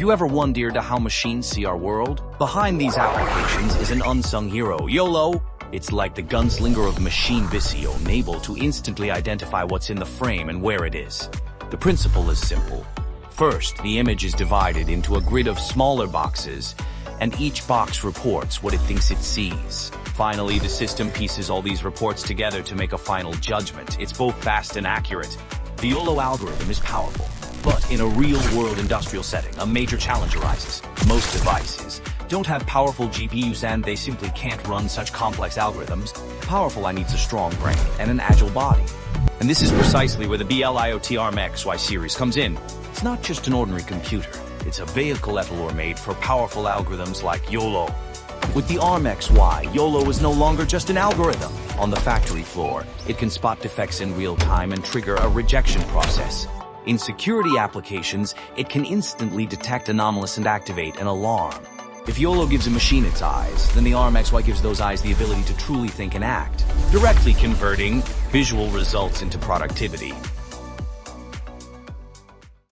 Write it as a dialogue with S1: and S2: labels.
S1: you ever wondered how machines see our world? Behind these applications is an unsung hero, YOLO. It's like the gunslinger of machine vision, able to instantly identify what's in the frame and where it is. The principle is simple. First, the image is divided into a grid of smaller boxes, and each box reports what it thinks it sees. Finally, the system pieces all these reports together to make a final judgment. It's both fast and accurate. The YOLO algorithm is powerful, but in a real-world industrial setting, a major challenge arises. Most devices don't have powerful GPUs and they simply can't run such complex algorithms. Powerful AI needs a strong brain and an agile body. And this is precisely where the BLIOT ARM XY series comes in. It's not just an ordinary computer. It's a vehicle etalure made for powerful algorithms like YOLO. With the ARM XY, YOLO is no longer just an algorithm. On the factory floor, it can spot defects in real time and trigger a rejection process. In security applications, it can instantly detect anomalies and activate an alarm. If YOLO gives a machine its eyes, then the ARM XY gives those eyes the ability to truly think and act, directly converting visual results into productivity.